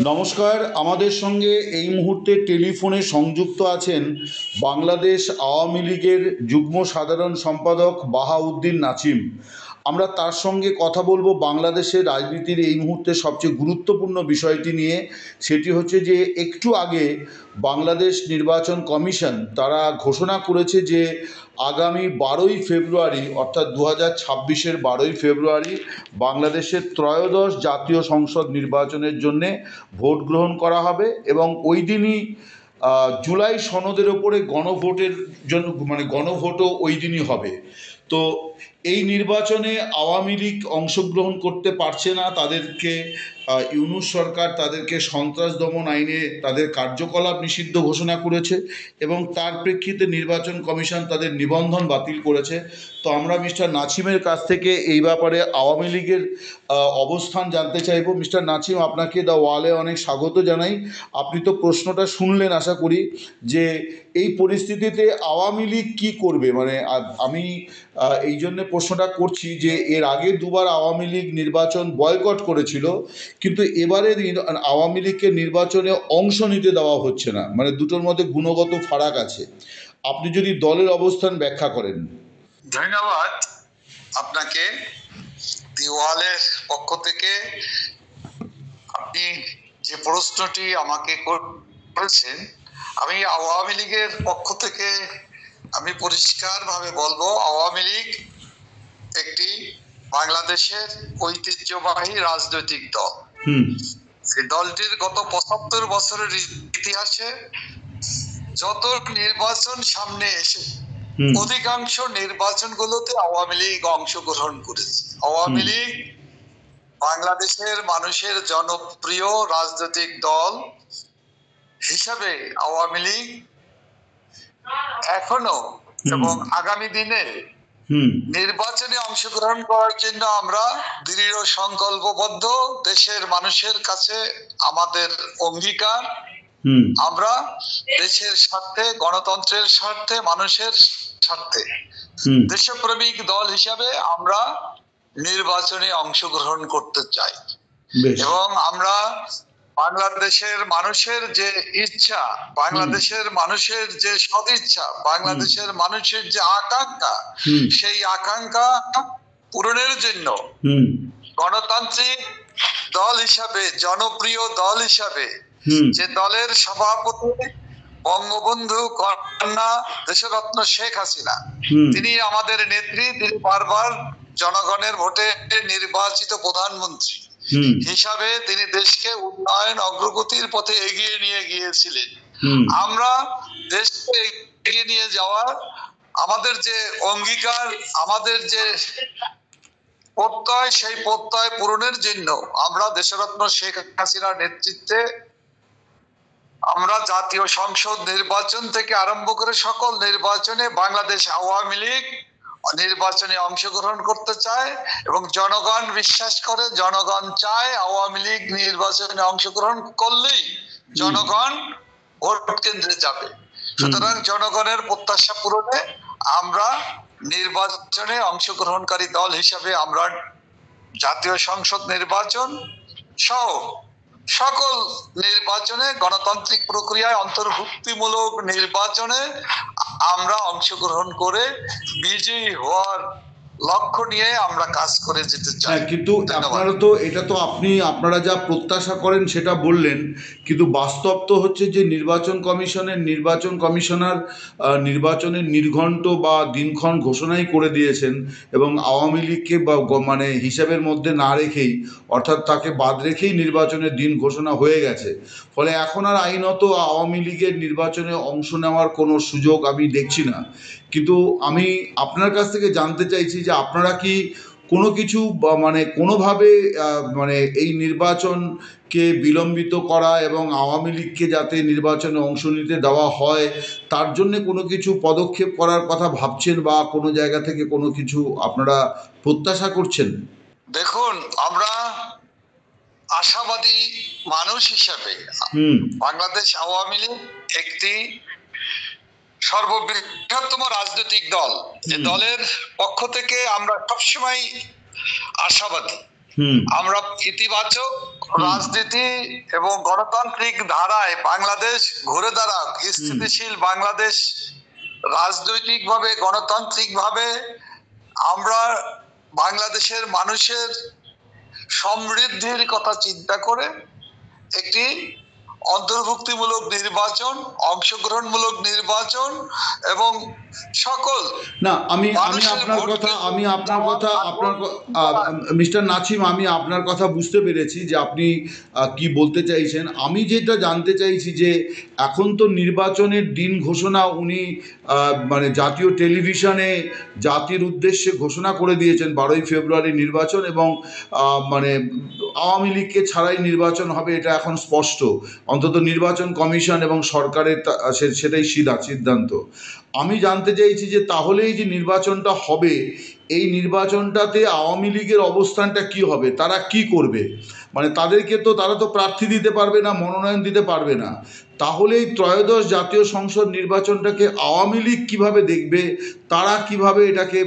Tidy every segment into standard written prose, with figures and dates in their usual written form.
নমস্কার। আমাদের সঙ্গে এই মুহূর্তে টেলিফোনে সংযুক্ত আছেন বাংলাদেশ আওয়ামী লীগের যুগ্ম সাধারণ সম্পাদক বাহাউদ্দিন নাচিম। আমরা তার সঙ্গে কথা বলবো বাংলাদেশের রাজনীতির এই মুহূর্তে সবচেয়ে গুরুত্বপূর্ণ বিষয়টি নিয়ে। সেটি হচ্ছে যে একটু আগে বাংলাদেশ নির্বাচন কমিশন তারা ঘোষণা করেছে যে আগামী 12ই ফেব্রুয়ারি অর্থাৎ 2026-এর 12ই ফেব্রুয়ারি বাংলাদেশের ত্রয়োদশ জাতীয় সংসদ নির্বাচনের জন্যে ভোট গ্রহণ করা হবে এবং ওই দিনই জুলাই সনদের ওপরে গণভোটের জন্য গণভোটও ওই দিনই হবে। তো এই নির্বাচনে আওয়ামী লীগ অংশগ্রহণ করতে পারছে না, তাদেরকে ইউনূস সরকার তাদেরকে সন্ত্রাস দমন আইনে তাদের কার্যকলাপ নিষিদ্ধ ঘোষণা করেছে এবং তার প্রেক্ষিতে নির্বাচন কমিশন তাদের নিবন্ধন বাতিল করেছে। তো আমরা মিস্টার নাচিমের কাছ থেকে এই ব্যাপারে আওয়ামী লীগের অবস্থান জানতে চাইব। মিস্টার নাচিম, আপনাকে দ্য ওয়ালে অনেক স্বাগত জানাই। আপনি তো প্রশ্নটা শুনলেন আশা করি, যে এই পরিস্থিতিতে আওয়ামী লীগ কী করবে। আমি এই জন্যে প্রশ্নটা করছি যে এর আগে দুবার আওয়ামী লীগ নির্বাচন বয়কট করেছিল, কিন্তু এবারে আওয়ামী লীগকে নির্বাচনে অংশ নিতে দেওয়া হচ্ছে না। দুটোর মধ্যে গুণগত ফারাক আছে। আপনি যদি দলের অবস্থান ব্যাখ্যা করেন। ধন্যবাদ আপনাকে। দিওয়ালের পক্ষ থেকে আপনি যে প্রশ্নটি আমাকে করেছেন, আমি আওয়ামী লীগের পক্ষ থেকে আমি পরিষ্কারভাবে বলবো, আওয়ামী লীগ একটি বাংলাদেশের ঐতিহ্যবাহী রাজনৈতিক দল। এই দলটির গত 75 বছরের ইতিহাসে যত নির্বাচন সামনে এসে অধিকাংশ নির্বাচনগুলোতে আওয়ামী লীগ অংশগ্রহণ করেছে। আওয়ামী লীগ বাংলাদেশের মানুষের জনপ্রিয় রাজনৈতিক দল হিসাবে আওয়ামী লীগ এখনো এবং আগামী দিনে নির্বাচনে অংশগ্রহণ করার জন্য আমরা দৃঢ় সংকল্পবদ্ধ। দেশের মানুষের কাছে আমাদের অঙ্গীকার, আমরা দেশের স্বার্থে, গণতন্ত্রের স্বার্থে, মানুষের স্বার্থে দেশপ্রেমিক দল হিসাবে আমরা নির্বাচনে অংশগ্রহণ করতে চাই এবং আমরা বাংলাদেশের মানুষের যে ইচ্ছা, বাংলাদেশের মানুষের যে সদিচ্ছা, বাংলাদেশের মানুষের যে আকাঙ্ক্ষা, সেই আকাঙ্ক্ষা পূরণের জন্য গণতান্ত্রিক দল হিসাবে, জনপ্রিয় দল হিসাবে, যে দলের সভাপতি বঙ্গবন্ধু কন্যা দেশরত্ন শেখ হাসিনা, তিনি আমাদের নেত্রী, তিনি বারবার জনগণের ভোটে নির্বাচিত প্রধানমন্ত্রী হিসাবে তিনি দেশকে উন্নয়ন অগ্রগতির পথে এগিয়ে নিয়ে গিয়েছিলেন। আমরা দেশকে এগিয়ে নিয়ে যাওয়ার আমাদের যে অঙ্গীকার, আমাদের যে প্রত্যয়, সেই প্রত্যয় পূরণের জন্য আমরা দেশরত্ন শেখ হাসিনার নেতৃত্বে আমরা জাতীয় সংসদ নির্বাচন থেকে আরম্ভ করে সকল নির্বাচনে বাংলাদেশ আওয়ামী লীগ নির্বাচনে অংশগ্রহণ করতে চায় এবং জনগণ বিশ্বাস করে, জনগণ চায় আওয়ামী লীগ নির্বাচনে অংশগ্রহণ করলেই জনগণ ভোট কেন্দ্রে যাবে। সুতরাং জনগণের প্রত্যাশা পূরণে আমরা নির্বাচনে অংশগ্রহণকারী দল হিসাবে আমরা জাতীয় সংসদ নির্বাচন সহ সকল নির্বাচনে, গণতান্ত্রিক প্রক্রিয়ায় অন্তর্ভুক্তিমূলক নির্বাচনে আমরা অংশগ্রহণ করে বিজয়ী হওয়ার লক্ষ্য নিয়ে আমরা কাজ করে যেতে চাই। কিন্তু আপনারা তো এটা তো আপনারা যা প্রত্যাশা করেন সেটা বললেন, কিন্তু বাস্তব তো হচ্ছে যে নির্বাচন কমিশনার নির্বাচনের নির্ঘণ্ট বা দিনক্ষণ ঘোষণাই করে দিয়েছেন এবং আওয়ামী লীগকে হিসাবের মধ্যে না রেখেই, অর্থাৎ তাকে বাদ রেখেই নির্বাচনের দিন ঘোষণা হয়ে গেছে। ফলে এখন আর আইনত আওয়ামী লীগের নির্বাচনে অংশ নেওয়ার কোনো সুযোগ আমি দেখছি না। কিন্তু আমি আপনার কাছ থেকে জানতে চাইছি যে আপনারা কি কোনো কিছু কোনোভাবে এই নির্বাচনকে বিলম্বিত করা এবং আওয়ামী লীগকে যাতে নির্বাচনে অংশ নিতে দেওয়া হয় তার জন্য কোনো কিছু পদক্ষেপ করার কথা ভাবছেন বা কোনো জায়গা থেকে কোনো কিছু আপনারা প্রত্যাশা করছেন? দেখুন, আমরা আশাবাদী মানুষ হিসাবে বাংলাদেশ আওয়ামী লীগ একটি সর্ববৃহত্তম রাজনৈতিক দল। এই দলের পক্ষ থেকে আমরা সবসময় আশাবাদী হুম আমরা ইতিবাচক রাজনীতি এবং গণতান্ত্রিক ধারায় বাংলাদেশ ঘুরে দাঁড়াক, স্থিতিশীল বাংলাদেশ রাজনৈতিকভাবে গণতান্ত্রিকভাবে আমরা বাংলাদেশের মানুষের সমৃদ্ধির কথা চিন্তা করে একটি অন্তর্ভুক্তিমূলক নির্বাচন, অংশগ্রহণমূলক নির্বাচন এবং সকল না আমি মানুষের আপনার ভোট কথা কেন্দ্রে মিস্টার নাছিম, আমি আপনার কথা বুঝতে পেরেছি যে আপনি কি বলতে চাইছেন। আমি যেটা জানতে চাইছি যে এখন তো নির্বাচনের দিন ঘোষণা উনি মানে জাতীয় টেলিভিশনে জাতির উদ্দেশ্যে ঘোষণা করে দিয়েছেন 12ই ফেব্রুয়ারি নির্বাচন, এবং মানে আওয়ামী লীগকে ছাড়াই নির্বাচন হবে, এটা এখন স্পষ্ট। অন্তত নির্বাচন কমিশন এবং সরকারের সেটাই সিদ্ধান্ত। আমি জানতে চাইছি যে তাহলেই যে নির্বাচনটা হবে, এই নির্বাচনটাতে আওয়ামী লীগের অবস্থানটা কি হবে, তারা কি করবে? মানে তারা তো প্রার্থী দিতে পারবে না, মনোনয়ন দিতে পারবে না। তাহলে এই ত্রয়োদশ জাতীয় সংসদ নির্বাচনটাকে আওয়ামী লীগ কীভাবে দেখবে? তারা কিভাবে এটাকে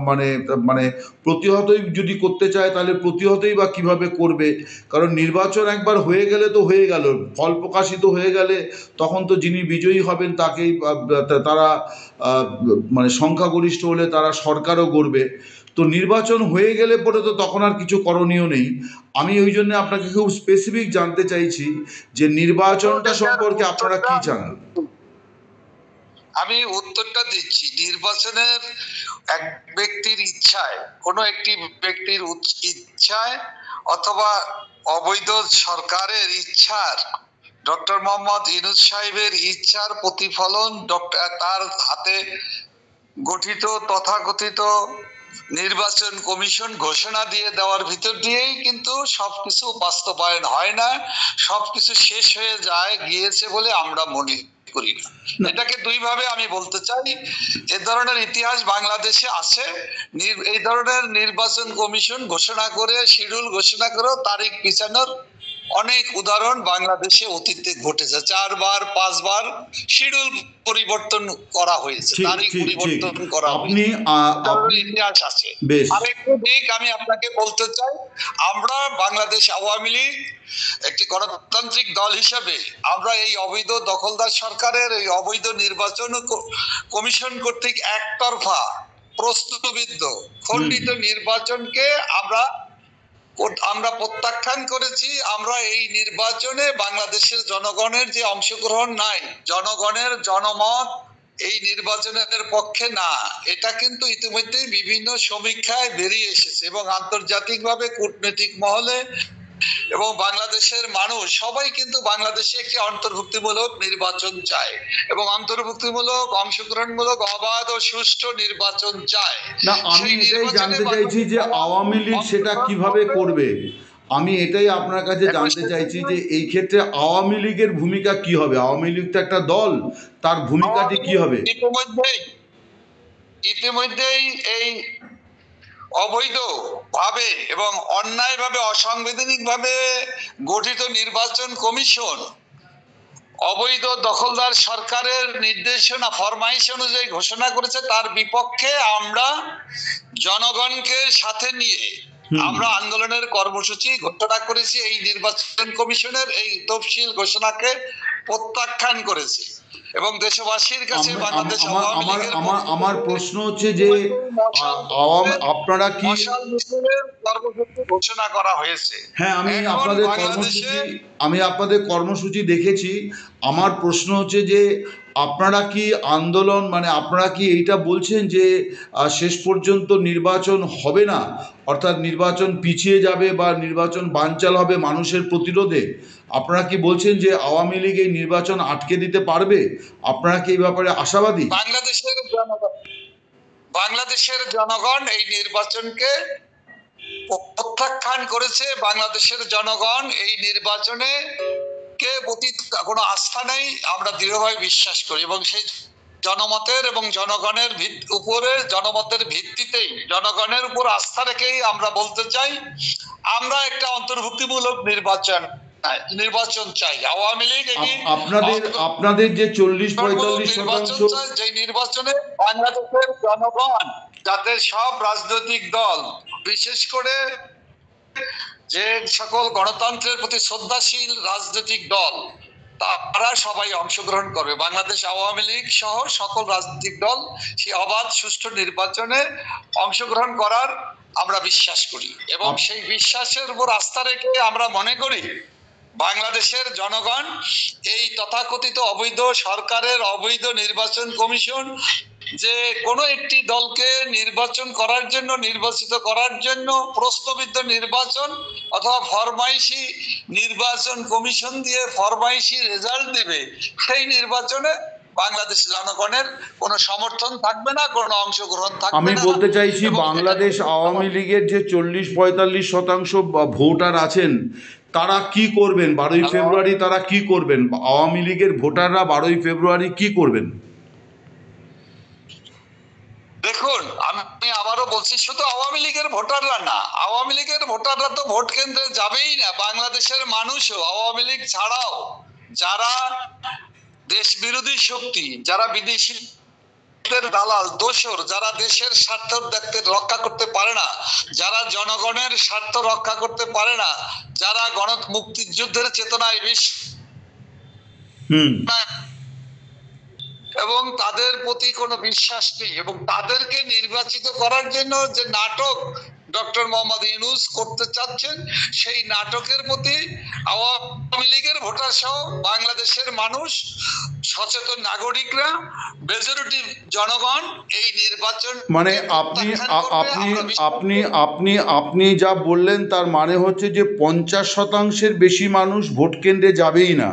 মানে মানে প্রতিহতই যদি করতে চায় তাহলে প্রতিহতই বা কীভাবে করবে? কারণ নির্বাচন একবার হয়ে গেলে তো হয়ে গেল, ফল প্রকাশিত হয়ে গেলে তখন তো যিনি বিজয়ী হবেন তাকেই তারা মানে সংখ্যাগরিষ্ঠ হলে তারা সরকারও গড়বে। তো নির্বাচন হয়ে গেলে পরে তো তখন আর কিছু করণীয় নেই। আমি ওই জন্য আপনাকে খুব স্পেসিফিক জানতে চাইছি যে নির্বাচনটা সম্পর্কে আপনারা কি চান? আমি উত্তরটা দিচ্ছি। নির্বাচনের এক ব্যক্তির ইচ্ছায়, কোনো একটি ব্যক্তির ইচ্ছায় অথবা অবৈধ সরকারের ইচ্ছার, ডক্টর মোহাম্মদ ইউনূস সাহেবের ইচ্ছার প্রতিফলন তার হাতে গঠিত তথাকথিত নির্বাচন কমিশন ঘোষণা দিয়ে দেওয়ার ভিতর দিয়েই কিন্তু সবকিছু বাস্তবায়ন হয় না, সবকিছু শেষ হয়ে গিয়েছে বলে আমরা মনে করি না। এটাকে দুই ভাবে আমি বলতে চাই। এ ধরনের ইতিহাস বাংলাদেশে আছে। এই ধরনের নির্বাচন কমিশন ঘোষণা করে, শিডিউল ঘোষণা করে তারিখ পিছানোর অনেক উদাহরণ বাংলাদেশে অতীতে ঘটেছে। 4 বার 5 বার শিডিউল পরিবর্তন করা হয়েছে, তারিখ পরিবর্তন করা হয়েছে, ইতিহাস আছে। আরেকটা দিক আমি আপনাকে বলতে চাই, আমরা বাংলাদেশ আওয়ামী লীগ একটি গণতান্ত্রিক দল হিসেবে আমরা এই অবৈধ দখলদার সরকারের এই অবৈধ নির্বাচন কমিশন কর্তৃক একতরফা প্রস্তুতবিদ্ধ খণ্ডিত নির্বাচনকে আমরা প্রত্যাখ্যান করেছি। আমরা এই নির্বাচনে বাংলাদেশের জনগণের যে অংশগ্রহণ নাই, জনগণের জনমত এই নির্বাচনের পক্ষে না, এটা কিন্তু ইতিমধ্যেই বিভিন্ন সমীক্ষায় বেরিয়ে এসেছে এবং আন্তর্জাতিকভাবে কূটনৈতিক মহলে এবং বাংলাদেশের মানুষ সবাই কিন্তু বাংলাদেশে একটি অন্তর্ভুক্তিমূলক নির্বাচন চায় এবং অন্তর্ভুক্তিমূলক, অংশগ্রহণমূলক, অবাধ ও সুষ্ঠু নির্বাচন চায়। না, আমি এটাই জানতে চাইছি যে আওয়ামী লীগ সেটা কিভাবে করবে। আমি এটাই আপনার কাছে জানতে চাইছি যে এই ক্ষেত্রে আওয়ামী লীগের ভূমিকা কি হবে। আওয়ামী লীগ তো একটা দল, তার ভূমিকাটি কি হবে? ইতিমধ্যেই এই অবৈধ ভাবে এবং অন্যায় ভাবে, অসাংবিধানিক ভাবে গঠিত নির্বাচন কমিশন অবৈধ দখলদার সরকারের নির্দেশনা, ফরমাইশ অনুযায়ী ঘোষণা করেছে। তার বিপক্ষে আমরা জনগণকে সাথে নিয়ে আমরা আন্দোলনের কর্মসূচি ঘোষণা করেছি। এই নির্বাচন কমিশনের এই তফসিল ঘোষণাকে প্রত্যাখ্যান করেছি এবং দেশবাসীর কাছে বাংলাদেশ আমার প্রশ্ন হচ্ছে যে আপনারা কি কর্মসূচি ঘোষণা করা হয়েছে? হ্যাঁ, আমি আপনাদের কর্মসূচি দেখেছি। আমার প্রশ্ন হচ্ছে যে আপনারা কি আন্দোলন, মানে আপনারা কি এইটা বলছেন যে শেষ পর্যন্ত নির্বাচন হবে না, অর্থাৎ নির্বাচন পিছিয়ে যাবে বা নির্বাচন বানচাল হবে মানুষের প্রতিরোধে? আপনারা কি বলছেন যে আওয়ামী লীগ এই নির্বাচন আটকে দিতে পারবে? আপনারা কি এই ব্যাপারে আশাবাদী? বাংলাদেশের জনগণ এই নির্বাচনকে প্রত্যাখ্যান করেছে। বাংলাদেশের জনগণ এই নির্বাচনে কে কোনো আস্থা নেই, আমরা দৃঢ়ভাবে বিশ্বাস করি এবং সেই জনমতের এবং জনগণের উপরে, জনমতের ভিত্তিতেই, জনগণের উপর আস্থা রেখেই আমরা বলতে চাই আমরা একটা অন্তর্ভুক্তিমূলক নির্বাচন চাই। আওয়ামী লীগ আপনাদের যে 40-45% যে নির্বাচনে বাংলাদেশের জনগণ, যাতে সব রাজনৈতিক দল, বিশেষ করে যে সকল গণতন্ত্রের প্রতি শ্রদ্ধাশীল রাজনৈতিক দল তারা সবাই অংশগ্রহণ করবে। বাংলাদেশ আওয়ামী লীগ সহ সকল রাজনৈতিক দল সেই অবাধ সুষ্ঠু নির্বাচনে অংশগ্রহণ করার আমরা বিশ্বাস করি, এবং সেই বিশ্বাসের উপর আস্থা রেখে আমরা মনে করি বাংলাদেশের জনগণ এই তথাকথিত অবৈধ সরকারের অবৈধ নির্বাচন কমিশন যে কোনো একটি দলকে নির্বাচন করার জন্য, নির্বাচিত করার জন্য প্রশ্নবিদ্ধ নির্বাচন অথবা ফরমাইশি নির্বাচন কমিশন দিয়ে ফরমাইশি রেজাল্ট দেবে, সেই নির্বাচনে বাংলাদেশ জনগণের কোনো সমর্থন থাকবে না, কোনো অংশগ্রহণ থাকবে না। আমি বলতে চাইছি বাংলাদেশ আওয়ামী লীগের যে 40-45% ভোটার আছেন তারা কি করবেন 12ই ফেব্রুয়ারি? তারা কি করবেন? আওয়ামী লীগের ভোটাররা 12ই ফেব্রুয়ারি কি করবেন? দেখুন, আমি আবারও বলছি, শুধু আওয়ামী লীগের ভোটাররা না, আওয়ামী লীগের ভোটাররা তো ভোট কেন্দ্রে যাবেই না। বাংলাদেশের মানুষও আওয়ামী লীগ ছাড়াও যারা দেশ বিরোধী শক্তি, যারা বিদেশি দালাল দোসর, যারা দেশের স্বার্থ রক্ষা করতে পারে না, যারা জনগণের স্বার্থ রক্ষা করতে পারে না, যারা মুক্তিযুদ্ধের চেতনায় এবং তাদের প্রতি কোনো বিশ্বাস নেই, এবং তাদেরকে নির্বাচিত করার জন্য যে নাটক ডক্টর মোহাম্মদ ইউনূস করতে চাচ্ছেন, সেই নাটকের প্রতি আওয়ামী লীগের ভোটার সহ বাংলাদেশের মানুষ, সচেতন নাগরিকরা, মেজরিটি জনগণ এই নির্বাচন মানে আপনি যা বললেন তার মানে হচ্ছে যে 50%-এর বেশি মানুষ ভোট কেন্দ্রে যাবেই না।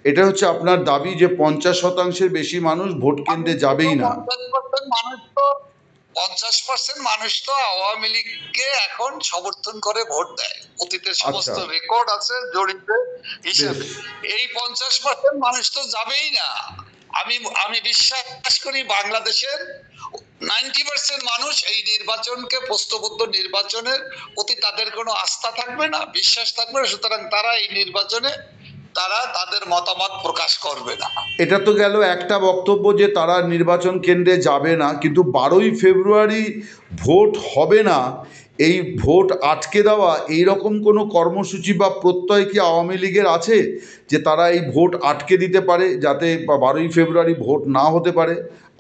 এটা হচ্ছে আপনার দাবি যে 50%-এর বেশি মানুষ ভোট কেন্দ্রে যাবেই না। 50% মানুষ তো আওয়ামী লীগকে এখন সমর্থন করে ভোট দেয়, অতীতের সমস্ত রেকর্ড আছে জড়িত হিসেবে। এই 50% মানুষ তো যাবেই না। আমি বিশ্বাস করি বাংলাদেশের 90% মানুষ এই নির্বাচনকে, প্রশ্নবদ্ধ নির্বাচনের প্রতি তাদের কোনো আস্থা থাকবে না, বিশ্বাস থাকবে না, সুতরাং তারা এই নির্বাচনে তাদের মতামত প্রকাশ করবে না। এটা তো গেল একটা বক্তব্য যে তারা নির্বাচন কেন্দ্রে যাবে না, কিন্তু 12ই ফেব্রুয়ারি ভোট হবে না, এই ভোট আটকে দেওয়া, এই রকম কোনো কর্মসূচি বা প্রত্যয় কি আওয়ামী লীগের আছে যে তারা এই ভোট আটকে দিতে পারে, যাতে 12ই ফেব্রুয়ারি ভোট না হতে পারে,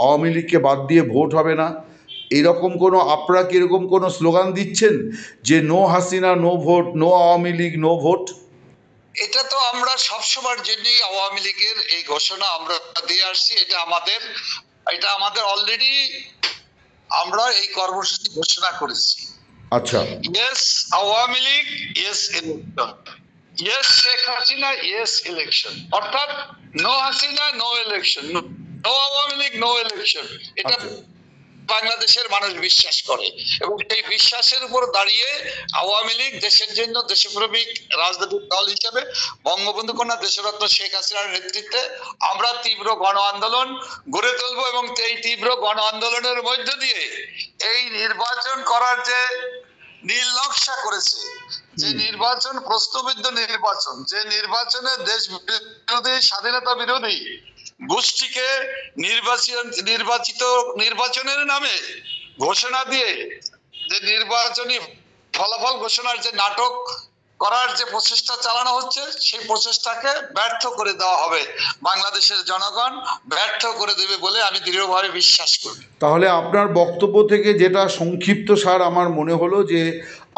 আওয়ামী লীগকে বাদ দিয়ে ভোট হবে না? এরকম কোনো, আপনারা কি এরকম কোনো স্লোগান দিচ্ছেন যে no Hasina no vote, no Awami League no vote? এটা তো আমরা সবসময়ের জন্যই আওয়ামী লীগের এই ঘোষণা আমরা দিয়ে আসছি। এটা আমাদের অলরেডি আমরা এই কর্মসূচি ঘোষণা করেছি। আচ্ছা, yes Awami League, yes election, yes Sheikh Hasina, yes election, অর্থাৎ no Hasina no election, no Awami League no election. এটা বাংলাদেশের মানুষ বিশ্বাস করে, এবং সেই বিশ্বাসের উপর দাঁড়িয়ে আওয়ামী লীগ দেশের জন্য দেশপ্রেমিক রাজনৈতিক দল হিসেবে বঙ্গবন্ধু কন্যা দেশরত্ন শেখ হাসিনার নেতৃত্বে আমরা তীব্র গণ আন্দোলন গড়ে তুলবো, এবং এই তীব্র গণ আন্দোলনের মধ্য দিয়ে এই নির্বাচন করার যে নীল নকশা করেছে, যে নির্বাচন প্রশ্নবিদ্ধ নির্বাচন, যে নির্বাচনে দেশ বিরোধী, স্বাধীনতা বিরোধী গোষ্ঠীকে নির্বাচনের নামে ঘোষণা দিয়ে যে নির্বাচনী ফলাফল ঘোষণার যে নাটক করার যে প্রচেষ্টা চালানো হচ্ছে, সেই প্রচেষ্টাকে ব্যর্থ করে দেওয়া হবে। বাংলাদেশের জনগণ ব্যর্থ করে দেবে বলে আমি দৃঢ়ভাবে বিশ্বাস করি। তাহলে আপনার বক্তব্য থেকে যেটা সংক্ষিপ্ত সার আমার মনে হলো যে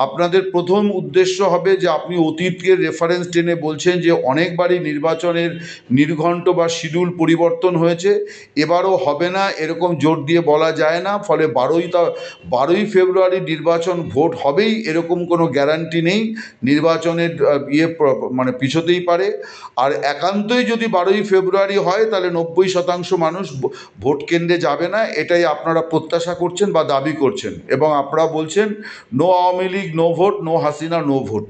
আপনাদের প্রথম উদ্দেশ্য হবে যে আপনি অতীতের রেফারেন্স টেনে বলছেন যে অনেকবারই নির্বাচনের নির্ঘণ্ট বা শিডিউল পরিবর্তন হয়েছে, এবারও হবে না এরকম জোর দিয়ে বলা যায় না, ফলে 12ই ফেব্রুয়ারি নির্বাচন ভোট হবেই এরকম কোনো গ্যারান্টি নেই, নির্বাচনের মানে পিছোতেই পারে। আর একান্তই যদি 12ই ফেব্রুয়ারি হয় তাহলে 90% মানুষ ভোট কেন্দ্রে যাবে না, এটাই আপনারা প্রত্যাশা করছেন বা দাবি করছেন, এবং আপনারা বলছেন no Awami League no vote, no Hasina no vote.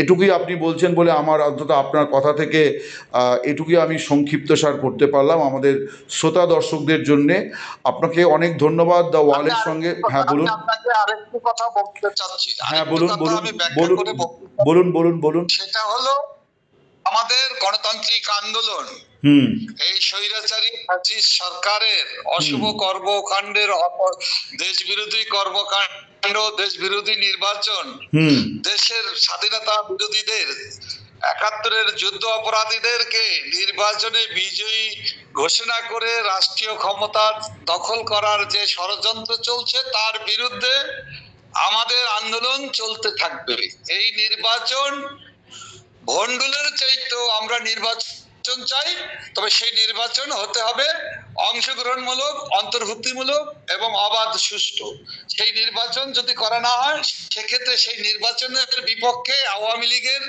এটুকুই আপনি বলছেন বলে আমার অন্তত আপনার কথা থেকে এটুকুই আমি সংক্ষিপ্তসার করতে পারলাম আমাদের শ্রোতা দর্শকদের জন্যে। আপনাকে অনেক ধন্যবাদ। দ্য ওয়ালের সঙ্গে, হ্যাঁ বলুন। আপনাকে আরেকটু কথা বলতে চাচ্ছি। হ্যাঁ বলুন বলুন বলুন বলুন বলুন বলুন। সেটা হলো আমাদের গণতান্ত্রিক আন্দোলন হুম এই স্বৈরাচারী ফ্যাসিস্ট সরকারের অশুভ কর্মকাণ্ডের দেশ বিরোধী কর্মকাণ্ড, দেশ বিরোধী নির্বাচন, হুম দেশের স্বাধীনতা বিরোধীদের, ৭১-এর যুদ্ধ অপরাধীদেরকে নির্বাচনে বিজয়ী ঘোষণা করে রাষ্ট্রীয় ক্ষমতা দখল করার যে ষড়যন্ত্র চলছে তার বিরুদ্ধে আমাদের আন্দোলন চলতে থাকবে। এই নির্বাচন ভন্ডুলের চাইতেও আমরা নির্বাচন চাই, তবে সেই নির্বাচন হতে হবে অংশগ্রহণমূলক, অন্তর্ভুক্তিমূলক এবং অবাধ সুষ্ঠু। সেই নির্বাচন যদি করা না হয় সেক্ষেত্রে সেই নির্বাচনের বিপক্ষে আওয়ামী লীগের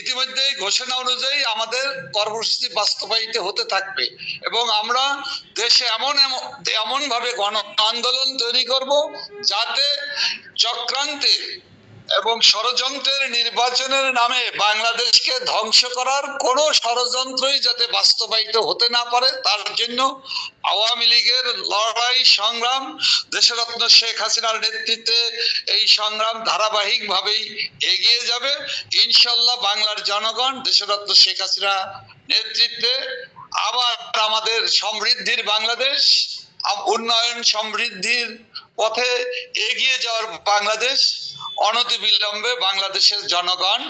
ইতিমধ্যেই ঘোষণা অনুযায়ী আমাদের কর্মসূচি বাস্তবায়িত হতে থাকবে এবং আমরা দেশে এমন ভাবে গণ আন্দোলন তৈরি করব যাতে চক্রান্তে এবং ষড়যন্ত্রের নির্বাচনের নামে বাংলাদেশকে ধ্বংস করার কোন ষড়যন্ত্রই যাতে বাস্তবায়িত হতে না পারে, তার জন্য আওয়ামী লীগের লড়াই সংগ্রাম, দেশরত্ন শেখ হাসিনার নেতৃত্বে এই সংগ্রাম ধারাবাহিকভাবেই এগিয়ে যাবে। ইনশাল্লাহ বাংলার জনগণ দেশরত্ন শেখ হাসিনা নেতৃত্বে আবার আমাদের সমৃদ্ধির বাংলাদেশ, উন্নয়ন সমৃদ্ধির পথে এগিয়ে যাওয়ার বাংলাদেশ অনতিবিলম্বে বাংলাদেশের জনগণ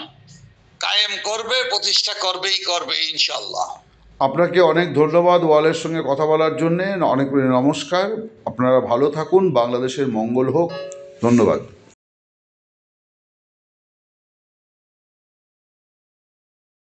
কায়েম করবে, প্রতিষ্ঠা করবেই করবে ইনশাল্লাহ। আপনাকে অনেক ধন্যবাদ ওয়ালের সঙ্গে কথা বলার জন্যে। অনেক নমস্কার। আপনারা ভালো থাকুন। বাংলাদেশের মঙ্গল হোক। ধন্যবাদ।